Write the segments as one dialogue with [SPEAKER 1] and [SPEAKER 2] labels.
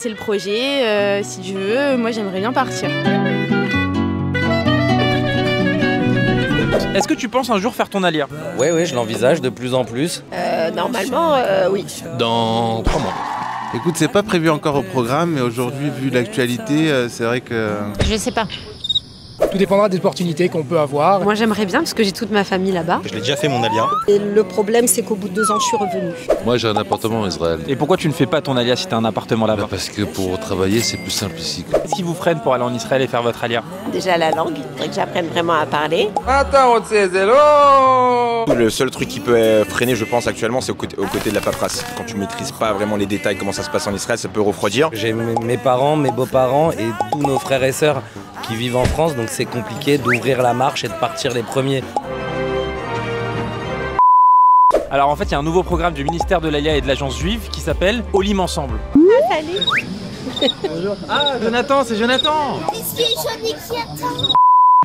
[SPEAKER 1] c'est le projet. Si tu veux, moi j'aimerais bien partir.
[SPEAKER 2] Est-ce que tu penses un jour faire ton alia?
[SPEAKER 3] Oui, je l'envisage de plus en plus.
[SPEAKER 4] Normalement, oui.
[SPEAKER 5] Dans 3 mois.
[SPEAKER 6] Écoute, c'est pas prévu encore au programme, mais aujourd'hui, vu l'actualité, c'est vrai que...
[SPEAKER 4] Je sais pas.
[SPEAKER 7] Tout dépendra des opportunités qu'on peut avoir.
[SPEAKER 8] Moi j'aimerais bien parce que j'ai toute ma famille là-bas.
[SPEAKER 5] Je l'ai déjà fait mon alia.
[SPEAKER 4] Et le problème, c'est qu'au bout de 2 ans, je suis revenue.
[SPEAKER 9] Moi j'ai un appartement en Israël.
[SPEAKER 2] Et pourquoi tu ne fais pas ton alia si tu as un appartement là-bas?
[SPEAKER 9] Parce que pour travailler c'est plus simple ici.
[SPEAKER 2] Qu'est-ce qui vous freine pour aller en Israël et faire votre alia?
[SPEAKER 4] Déjà la langue, il faudrait que j'apprenne vraiment à parler.
[SPEAKER 10] Le seul truc qui peut freiner, je pense, actuellement, c'est au côté de la paperasse. Quand tu maîtrises pas vraiment les détails, comment ça se passe en Israël, ça peut refroidir.
[SPEAKER 3] J'ai mes parents, mes beaux-parents et tous nos frères et sœurs qui vivent en France, donc c'est compliqué d'ouvrir la marche et de partir les premiers.
[SPEAKER 2] Alors en fait, il y a un nouveau programme du ministère de l'Alia et de l'Agence juive qui s'appelle Olim Ensemble.
[SPEAKER 4] Ah, salut.
[SPEAKER 2] Bonjour. Ah, Jonathan, c'est Jonathan.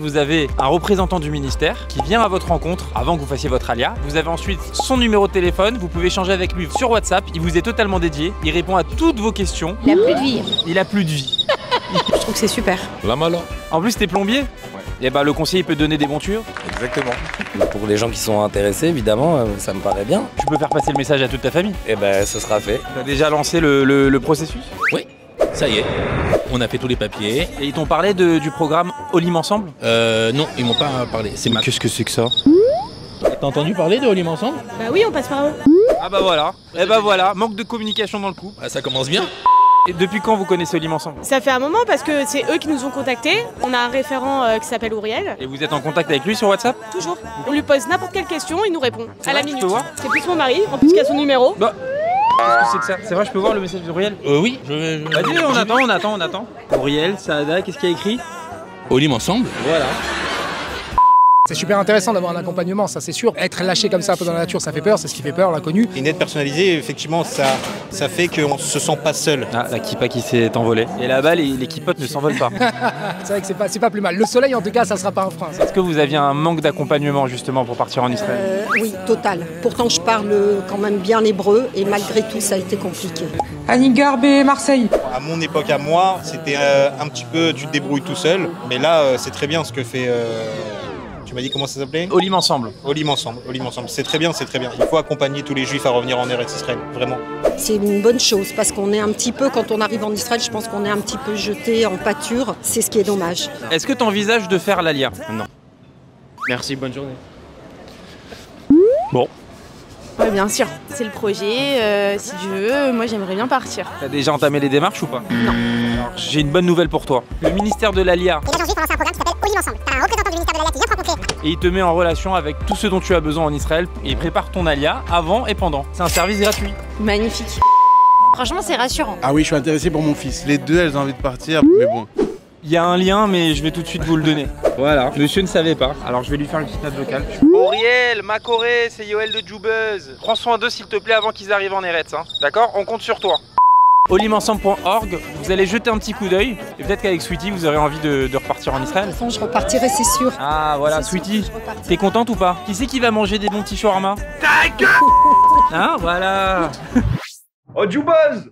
[SPEAKER 2] Vous avez un représentant du ministère qui vient à votre rencontre avant que vous fassiez votre alia. Vous avez ensuite son numéro de téléphone, vous pouvez échanger avec lui sur WhatsApp. Il vous est totalement dédié, il répond à toutes vos questions.
[SPEAKER 4] Il a plus de vie.
[SPEAKER 2] Il a plus de vie.
[SPEAKER 8] Je trouve que c'est super.
[SPEAKER 9] La mala.
[SPEAKER 2] En plus, t'es plombier. Et bah le conseiller peut te donner des montures.
[SPEAKER 10] Exactement.
[SPEAKER 3] Pour les gens qui sont intéressés, évidemment, ça me paraît bien.
[SPEAKER 2] Tu peux faire passer le message à toute ta famille.
[SPEAKER 3] Et ben, ce sera fait.
[SPEAKER 2] T'as déjà lancé le processus?
[SPEAKER 5] Oui, ça y est. On a fait tous les papiers.
[SPEAKER 2] Et ils t'ont parlé du programme Olim Ensemble?
[SPEAKER 5] Non, ils m'ont pas parlé.
[SPEAKER 2] Qu'est-ce que c'est que ça?
[SPEAKER 5] T'as entendu parler de Olim Ensemble?
[SPEAKER 1] Bah oui, on passe par eux.
[SPEAKER 2] Ah bah voilà. Et bah voilà, manque de communication dans le couple.
[SPEAKER 5] Ah, ça commence bien.
[SPEAKER 2] Et depuis quand vous connaissez Olim Ensemble?
[SPEAKER 1] Ça fait un moment parce que c'est eux qui nous ont contactés. On a un référent qui s'appelle Auriel.
[SPEAKER 2] Et vous êtes en contact avec lui sur WhatsApp?
[SPEAKER 1] Toujours. On lui pose n'importe quelle question, il nous répond.
[SPEAKER 2] C'est
[SPEAKER 1] À la
[SPEAKER 2] vrai, je
[SPEAKER 1] minute.
[SPEAKER 2] peux voir
[SPEAKER 1] C'est plus mon mari, en plus qu'il a son numéro.
[SPEAKER 2] Bah, qu'est-ce que c'est que ça? C'est vrai, je peux voir le message d'Auriel?
[SPEAKER 5] Oui,
[SPEAKER 2] Vas-y, on attend. Auriel, Saada, qu'est-ce qu'il y a écrit?
[SPEAKER 5] Olim Ensemble.
[SPEAKER 2] Voilà.
[SPEAKER 7] C'est super intéressant d'avoir un accompagnement, ça c'est sûr. Être lâché comme ça un peu dans la nature, ça fait peur, c'est ce qui fait peur, l'inconnu.
[SPEAKER 11] Une aide personnalisée, effectivement, ça fait qu'on se sent pas seul.
[SPEAKER 2] Ah, la kippa qui s'est envolée. Et là-bas, les kippotes ne s'envolent pas.
[SPEAKER 7] C'est vrai que c'est pas plus mal. Le soleil en tout cas, ça sera pas un frein.
[SPEAKER 2] Est-ce que vous aviez un manque d'accompagnement justement pour partir en Israël?
[SPEAKER 4] Oui, total. Pourtant, je parle quand même bien l'hébreu et malgré tout, ça a été compliqué.
[SPEAKER 12] Annie Garbet, Marseille.
[SPEAKER 11] À mon époque, à moi, c'était un petit peu, tu te débrouilles tout seul. Mais là, c'est très bien ce que fait... Tu m'as dit comment ça s'appelait?
[SPEAKER 2] Olim Ensemble.
[SPEAKER 11] Olim Ensemble. C'est très bien, c'est très bien. Il faut accompagner tous les juifs à revenir en Eretz Israël, vraiment.
[SPEAKER 4] C'est une bonne chose parce qu'on est un petit peu, quand on arrive en Israël, je pense qu'on est un petit peu jeté en pâture. C'est ce qui est dommage.
[SPEAKER 2] Est-ce que tu envisages de faire l'alia?
[SPEAKER 11] Non. Merci, bonne journée.
[SPEAKER 2] Bon.
[SPEAKER 1] Ouais, bien sûr. C'est le projet. Si tu veux, moi j'aimerais bien partir.
[SPEAKER 2] T'as déjà entamé les démarches ou pas?
[SPEAKER 1] Non.
[SPEAKER 2] Alors, j'ai une bonne nouvelle pour toi. Le ministère de l'Alia
[SPEAKER 13] et l'agence juive ont lancé un programme qui s'appelle Olim Ensemble. T'as un représentant du ministère de l'Alia qui vient te rencontrer.
[SPEAKER 2] et il te met en relation avec tout ce dont tu as besoin en Israël et il prépare ton alia avant et pendant. C'est un service gratuit.
[SPEAKER 1] Magnifique.
[SPEAKER 8] Franchement, c'est rassurant.
[SPEAKER 6] Ah oui, je suis intéressé pour mon fils. Les deux, elles ont envie de partir, mais bon.
[SPEAKER 2] Il y a un lien, mais je vais tout de suite vous le donner. Voilà, monsieur ne savait pas, alors je vais lui faire une petite note vocale. Auriel, Macoré, c'est Yoël de Joubeuse. Prends soin d'eux s'il te plaît avant qu'ils arrivent en Eretz, hein. D'accord? On compte sur toi. Olimensemble.org, vous allez jeter un petit coup d'œil et peut-être qu'avec Sweetie vous aurez envie de repartir en Israël.
[SPEAKER 4] De toute façon, je repartirai, c'est sûr.
[SPEAKER 2] Ah voilà, Sweetie, t'es contente ou pas? Qui c'est qui va manger des bons petits shawarma? Ta gueule! Hein, voilà.
[SPEAKER 14] Oh, Joubeuse!